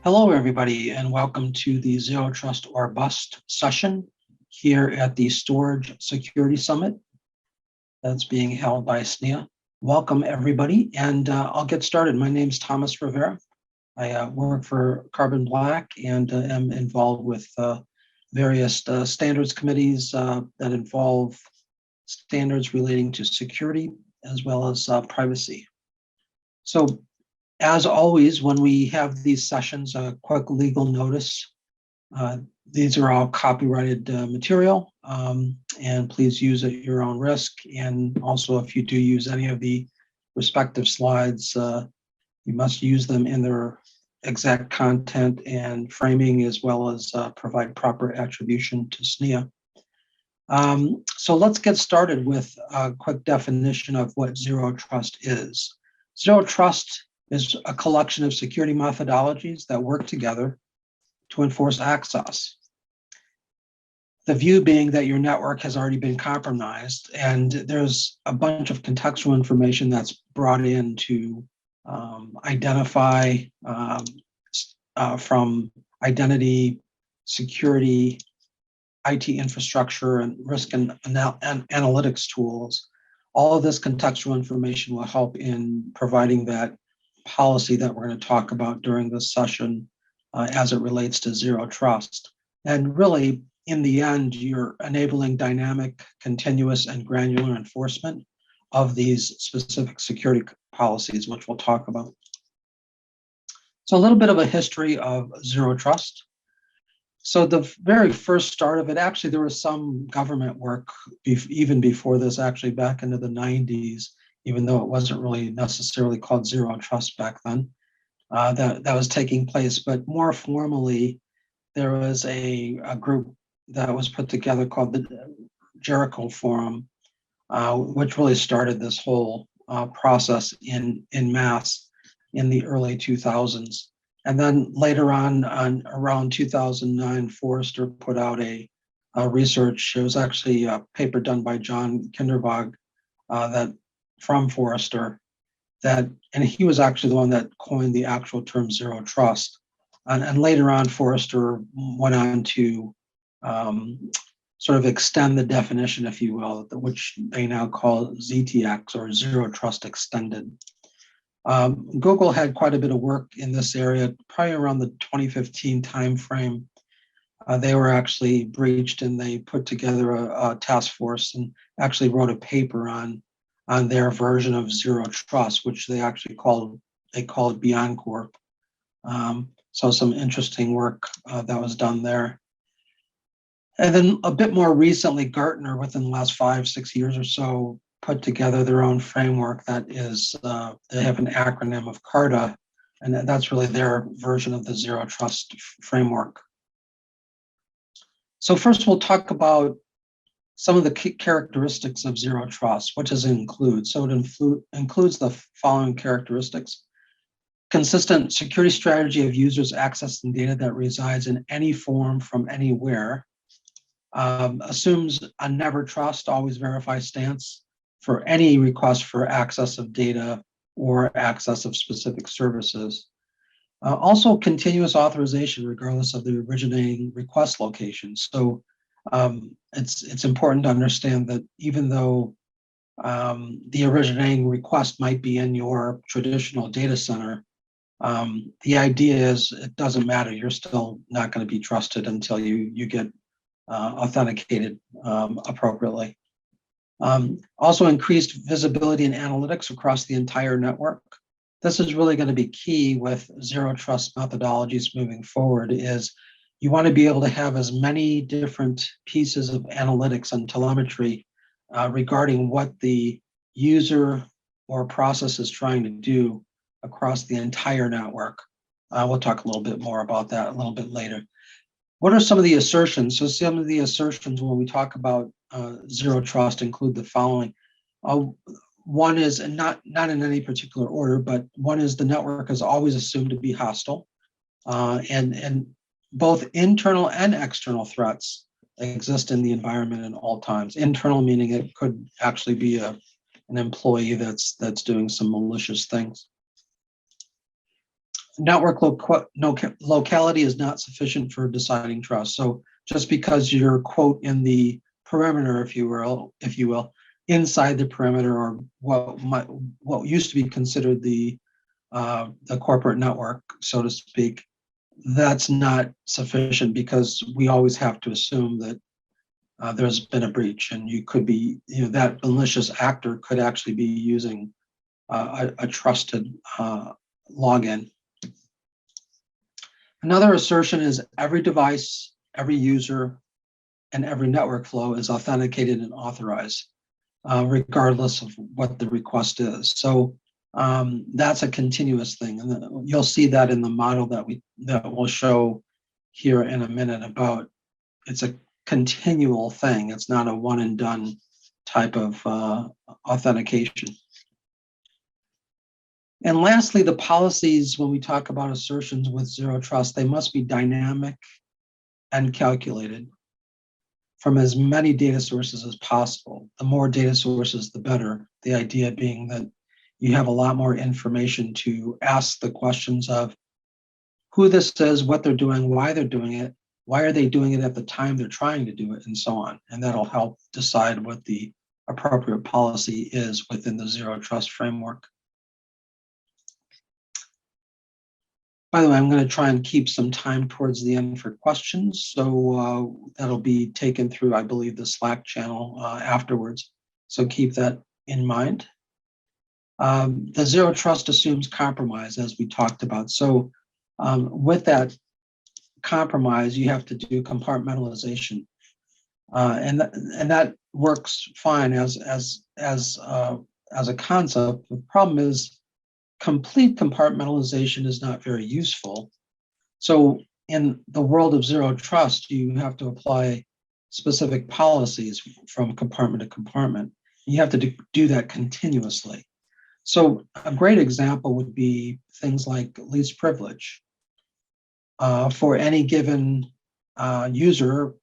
Hello, everybody, and welcome to the Zero Trust or Bust session here at the Storage Security Summit that's being held by SNIA. Welcome, everybody, and I'll get started. My name is Thomas Rivera. I work for Carbon Black and am involved with various standards committees that involve standards relating to security as well as privacy. So, as always, when we have these sessions, a quick legal notice. These are all copyrighted material, and please use at your own risk. And also, if you do use any of the respective slides, you must use them in their exact content and framing, as well as provide proper attribution to SNIA. So let's get started with a quick definition of what Zero Trust is. Zero Trust is a collection of security methodologies that work together to enforce access. The view being that your network has already been compromised, and there's a bunch of contextual information that's brought in to identify from identity, security, IT infrastructure, and risk and analytics tools. All of this contextual information will help in providing that policy that we're going to talk about during this session as it relates to Zero Trust. And really, in the end, you're enabling dynamic, continuous, and granular enforcement of these specific security policies, which we'll talk about. So a little bit of a history of Zero Trust. So the very first start of it, actually, there was some government work even before this, actually back into the 90s, even though it wasn't really necessarily called Zero Trust back then, that was taking place. But more formally, there was a group that was put together called the Jericho Forum, which really started this whole process in mass in the early 2000s. And then later on around 2009, Forrester put out a research. It was actually a paper done by John Kindervag that from Forrester, and he was actually the one that coined the actual term Zero Trust. And later on, Forrester went on to sort of extend the definition, if you will, which they now call ZTX, or Zero Trust Extended. Google had quite a bit of work in this area, probably around the 2015 timeframe. They were actually breached, and they put together a task force and actually wrote a paper on their version of Zero Trust, which they actually call it Beyond Corp. So some interesting work that was done there. And then a bit more recently, Gartner, within the last 5-6 years or so, put together their own framework that is, they have an acronym of CARTA, and that's really their version of the Zero Trust framework. So first we'll talk about some of the key characteristics of Zero Trust. What does it include? So it includes the following characteristics: consistent security strategy of users accessing data that resides in any form from anywhere, assumes a never trust, always verify stance for any request for access of data or access of specific services. Also, continuous authorization regardless of the originating request location. So it's important to understand that even though the originating request might be in your traditional data center, the idea is it doesn't matter. You're still not going to be trusted until you get authenticated appropriately. Also, increased visibility and analytics across the entire network. This is really going to be key with Zero Trust methodologies moving forward. Is you want to be able to have as many different pieces of analytics and telemetry regarding what the user or process is trying to do across the entire network. We'll talk a little bit more about that a little bit later. What are some of the assertions? So some of the assertions when we talk about Zero Trust include the following. One is, and not in any particular order, but one is the network is always assumed to be hostile, and both internal and external threats exist in the environment at all times. Internal meaning it could actually be an employee that's doing some malicious things. Network locality is not sufficient for deciding trust. So just because you're, quote, in the perimeter, if you will, inside the perimeter, or what used to be considered the corporate network, so to speak, that's not sufficient, because we always have to assume that there's been a breach, and you could be, that malicious actor could actually be using a trusted login. Another assertion is every device, every user, and every network flow is authenticated and authorized, regardless of what the request is. So that's a continuous thing, and you'll see that in the model that we'll show here in a minute. About it's a continual thing. It's not a one and done type of authentication. And lastly, the policies, when we talk about assertions with zero trust, they must be dynamic and calculated from as many data sources as possible. The more data sources, the better. The idea being that you have a lot more information to ask the questions of who this is, what they're doing, why they're doing it, why are they doing it at the time they're trying to do it, and so on. And that'll help decide what the appropriate policy is within the zero trust framework. By the way, I'm going to try and keep some time towards the end for questions. So that'll be taken through, I believe, the Slack channel afterwards. So keep that in mind. The zero trust assumes compromise, as we talked about. So with that compromise, you have to do compartmentalization. And that works fine as a concept. The problem is, complete compartmentalization is not very useful. So in the world of zero trust, you have to apply specific policies from compartment to compartment. You have to do that continuously. So a great example would be things like least privilege. For any given user,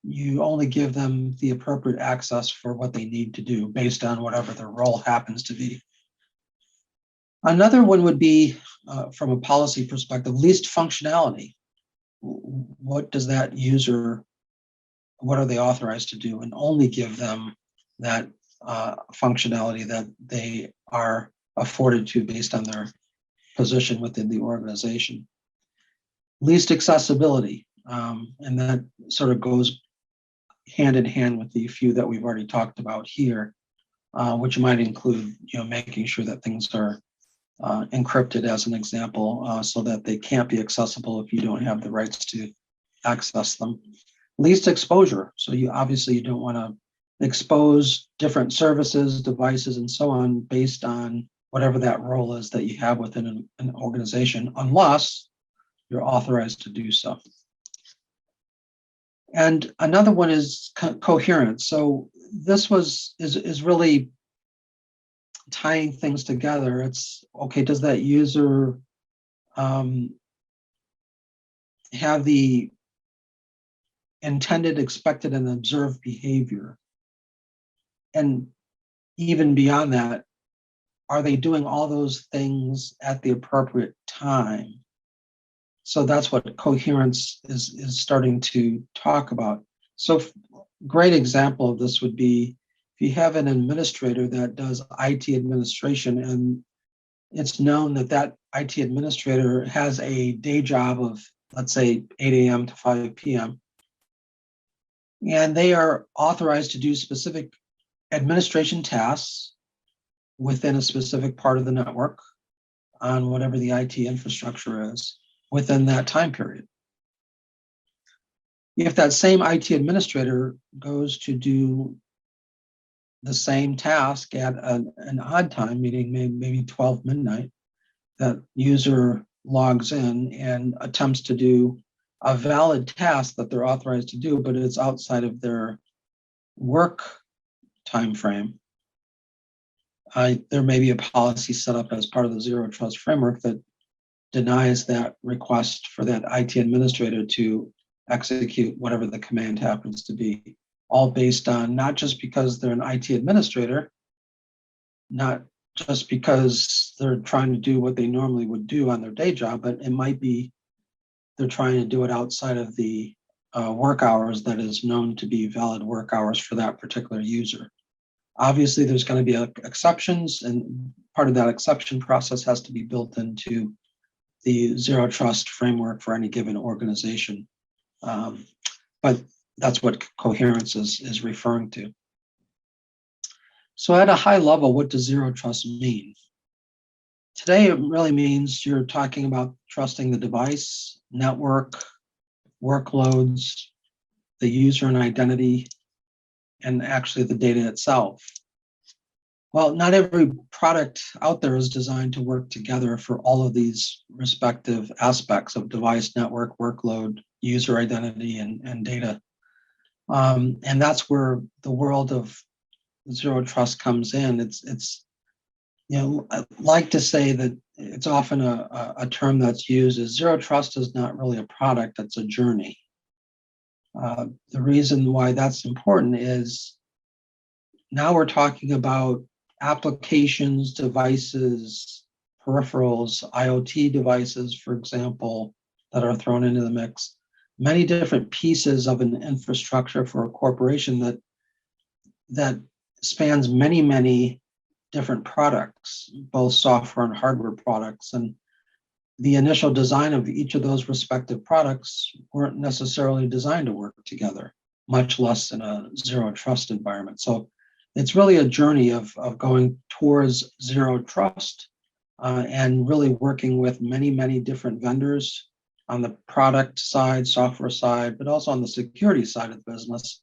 you only give them the appropriate access for what they need to do based on whatever their role happens to be. Another one would be, from a policy perspective, least functionality. What does that user, what are they authorized to do? And only give them that functionality that they are afforded to based on their position within the organization. Least accessibility, and that sort of goes hand in hand with the few that we've already talked about here, which might include, making sure that things are encrypted, as an example, so that they can't be accessible if you don't have the rights to access them. Least exposure. So you don't want to expose different services, devices, and so on based on whatever that role is that you have within an organization, unless you're authorized to do so. And another one is coherence. So this is really tying things together. It's okay, does that user have the intended, expected, and observed behavior? And even beyond that, are they doing all those things at the appropriate time? So that's what coherence is starting to talk about. So great example of this would be, if you have an administrator that does IT administration, and it's known that that IT administrator has a day job of, let's say, 8 a.m. to 5 p.m., and they are authorized to do specific administration tasks within a specific part of the network on whatever the IT infrastructure is within that time period. If that same IT administrator goes to do the same task at an odd time, meaning maybe 12 midnight, that user logs in and attempts to do a valid task that they're authorized to do, but it's outside of their work time frame, there may be a policy set up as part of the zero trust framework that denies that request for that IT administrator to execute whatever the command happens to be, all based on not just because they're an IT administrator, not just because they're trying to do what they normally would do on their day job, but it might be they're trying to do it outside of the work hours that is known to be valid work hours for that particular user. Obviously, there's going to be exceptions, and part of that exception process has to be built into the zero trust framework for any given organization. But that's what coherence is referring to. So at a high level, what does zero trust mean? Today, it really means you're talking about trusting the device, network, workloads, the user and identity, and actually the data itself. Well, not every product out there is designed to work together for all of these respective aspects of device, network, workload, user identity, and data. And that's where the world of zero trust comes in. It's I like to say that it's often a term that's used is zero trust is not really a product, it's a journey. The reason why that's important is now we're talking about applications, devices, peripherals, IoT devices, for example, that are thrown into the mix. Many different pieces of an infrastructure for a corporation that spans many different products, both software and hardware products. And the initial design of each of those respective products weren't necessarily designed to work together, much less in a zero trust environment. So it's really a journey of going towards zero trust and really working with many different vendors on the product side, software side, but also on the security side of the business,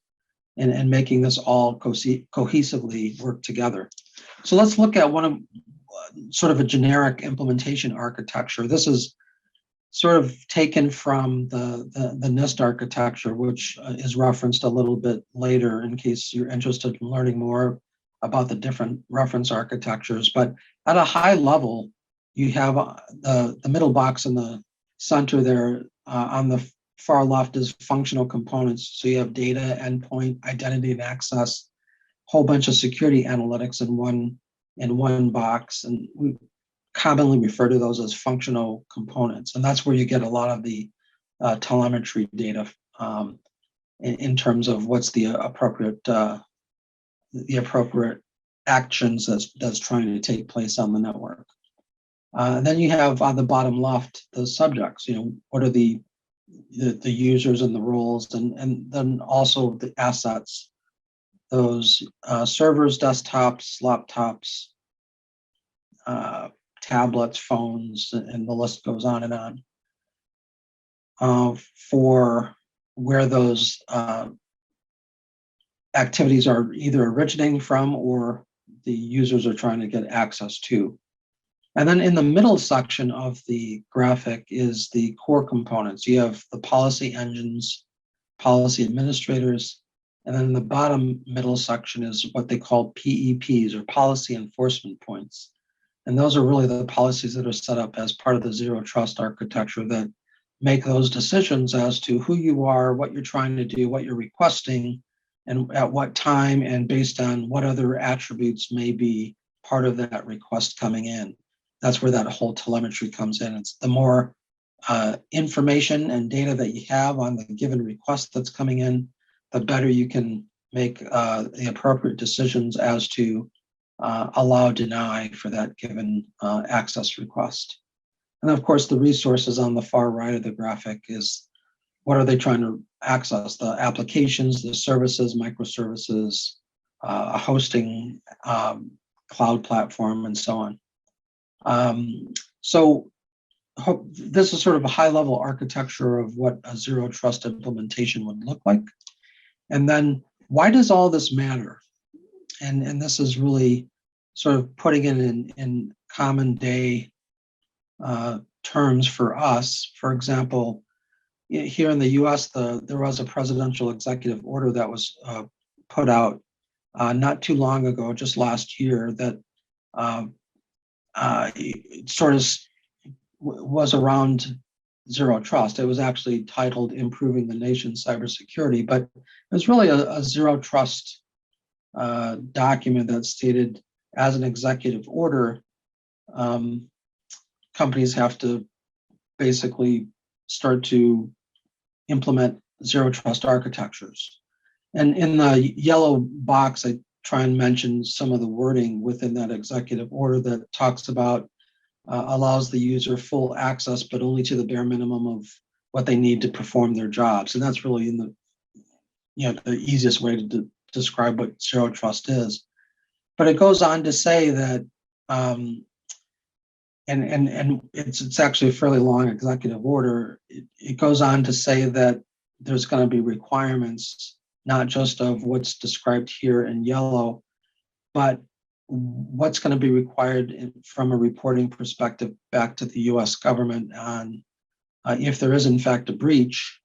and making this all cohesively work together. So let's look at one of sort of a generic implementation architecture. This is sort of taken from the NIST architecture, which is referenced a little bit later in case you're interested in learning more about the different reference architectures. But at a high level, you have the middle box in the center there. On the far left is functional components. So you have data, endpoint, identity and access, whole bunch of security analytics in one box. And we commonly refer to those as functional components. And that's where you get a lot of the telemetry data in terms of what's the appropriate actions that's trying to take place on the network. And then you have on the bottom left the subjects. What are the users and the roles, and then also the assets, those servers, desktops, laptops, tablets, phones, and the list goes on and on, for where those activities are either originating from or the users are trying to get access to. And then in the middle section of the graphic is the core components. You have the policy engines, policy administrators, and then in the bottom middle section is what they call PEPs, or policy enforcement points. And those are really the policies that are set up as part of the zero trust architecture that make those decisions as to who you are, what you're trying to do, what you're requesting, and at what time, and based on what other attributes may be part of that request coming in. That's where that whole telemetry comes in. It's the more information and data that you have on the given request that's coming in, the better you can make the appropriate decisions as to allow, deny for that given access request. And of course, the resources on the far right of the graphic is what are they trying to access? The applications, the services, microservices, a hosting cloud platform, and so on. So this is sort of a high-level architecture of what a zero trust implementation would look like. And then why does all this matter? And this is really sort of putting it in common day terms for us. For example, here in the US, there was a presidential executive order that was put out not too long ago, just last year, that sort of was around zero trust. It was actually titled Improving the Nation's Cybersecurity, but it was really a zero trust document that stated as an executive order, companies have to basically start to implement zero trust architectures. And in the yellow box, I try and mention some of the wording within that executive order that talks about allows the user full access, but only to the bare minimum of what they need to perform their jobs. And that's really in the the easiest way to describe what zero trust is. But it goes on to say that, and it's actually a fairly long executive order. It goes on to say that there's going to be requirements, not just of what's described here in yellow, but what's going to be required from a reporting perspective back to the U.S. government on if there is in fact a breach,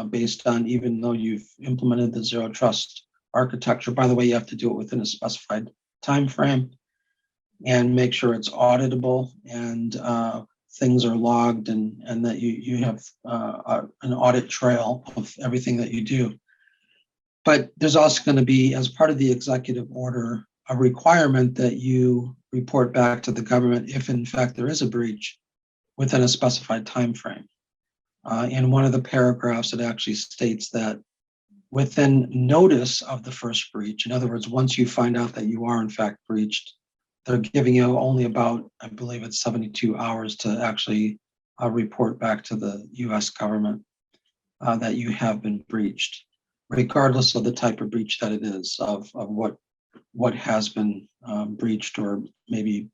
based on, even though you've implemented the zero trust architecture. By the way, you have to do it within a specified time frame and make sure it's auditable and things are logged, and that you have an audit trail of everything that you do. But there's also going to be, as part of the executive order, a requirement that you report back to the government if in fact there is a breach within a specified time frame. In one of the paragraphs, it actually states that within notice of the first breach, in other words, once you find out that you are in fact breached, they're giving you only about, I believe it's 72 hours to actually report back to the US government that you have been breached, regardless of the type of breach that it is, of what has been breached or maybe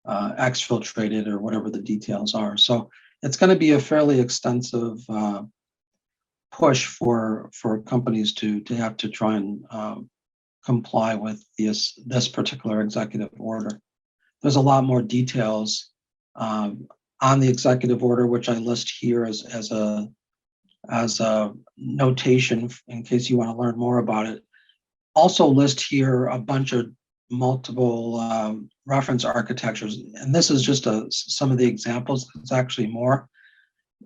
exfiltrated or whatever the details are. So it's going to be a fairly extensive push for companies to have to try and comply with this particular executive order. There's a lot more details on the executive order, which I list here as a notation in case you want to learn more about it. Also list here a bunch of multiple reference architectures, and this is just some of the examples. It's actually more,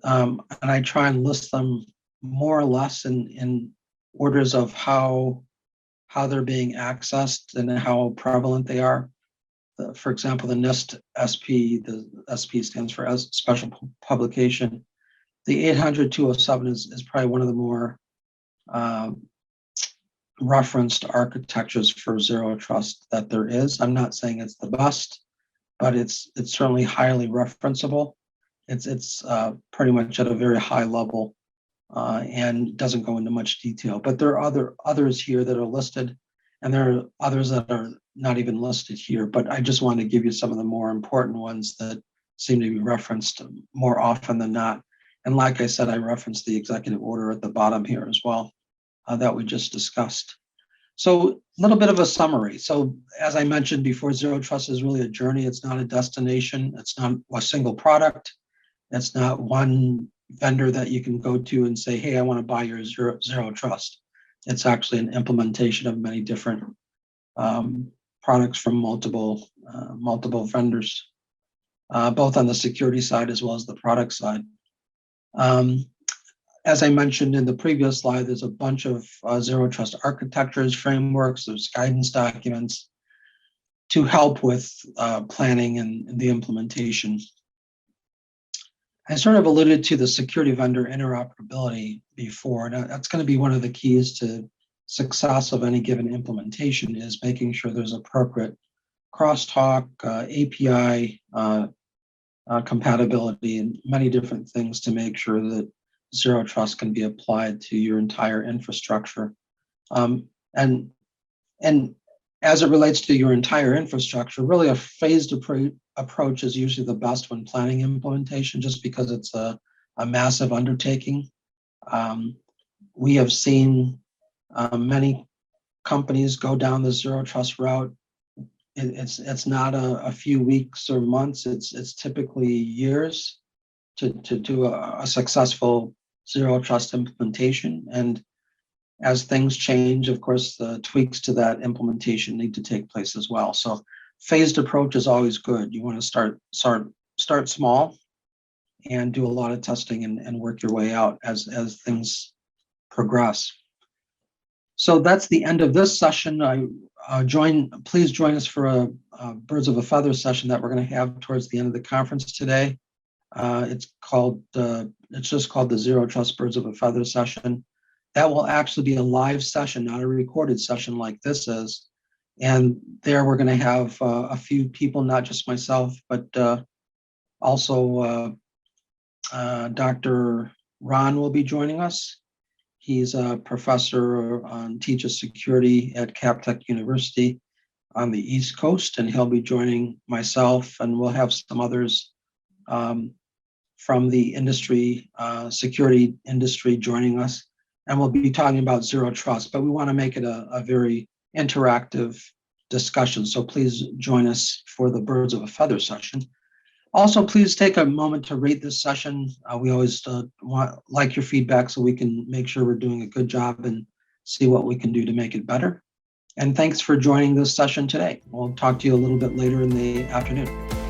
and I try and list them more or less in orders of how they're being accessed and how prevalent they are. For example, the NIST SP, the SP stands for Special Publication. The 800-207 is probably one of the more referenced architectures for zero trust that there is. I'm not saying it's the best, but it's certainly highly referenceable. It's pretty much at a very high level and doesn't go into much detail. But there are others here that are listed, and there are others that are not even listed here. But I just wanted to give you some of the more important ones that seem to be referenced more often than not. And like I said, I referenced the executive order at the bottom here as well that we just discussed. So a little bit of a summary. So as I mentioned before, zero trust is really a journey. It's not a destination. It's not a single product. It's not one vendor that you can go to and say, hey, I want to buy your zero trust. It's actually an implementation of many different products from multiple vendors, both on the security side as well as the product side. As I mentioned in the previous slide, there's a bunch of zero trust architectures, frameworks, there's guidance documents to help with planning and the implementation. I sort of alluded to the security vendor interoperability before, and that's going to be one of the keys to success of any given implementation, is making sure there's appropriate crosstalk, API compatibility, and many different things to make sure that zero trust can be applied to your entire infrastructure. And as it relates to your entire infrastructure, really a phased approach is usually the best when planning implementation, just because it's a massive undertaking. We have seen many companies go down the zero trust route. It's not a few weeks or months, it's typically years to do a successful zero trust implementation. And as things change, of course, the tweaks to that implementation need to take place as well. So phased approach is always good. You want to start small and do a lot of testing and work your way out as things progress. So that's the end of this session. Please join us for a Birds of a Feather session that we're going to have towards the end of the conference today. It's just called the Zero Trust Birds of a Feather session. That will actually be a live session, not a recorded session like this is. And there we're going to have a few people, not just myself, but also Dr. Ron will be joining us. He's a professor teaches security at Captech University on the East Coast, and he'll be joining myself, and we'll have some others from the industry, security industry joining us. And we'll be talking about zero trust, but we want to make it a very interactive discussion. So please join us for the Birds of a Feather session. Also, please take a moment to rate this session. We always like your feedback so we can make sure we're doing a good job and see what we can do to make it better. And thanks for joining this session today. We'll talk to you a little bit later in the afternoon.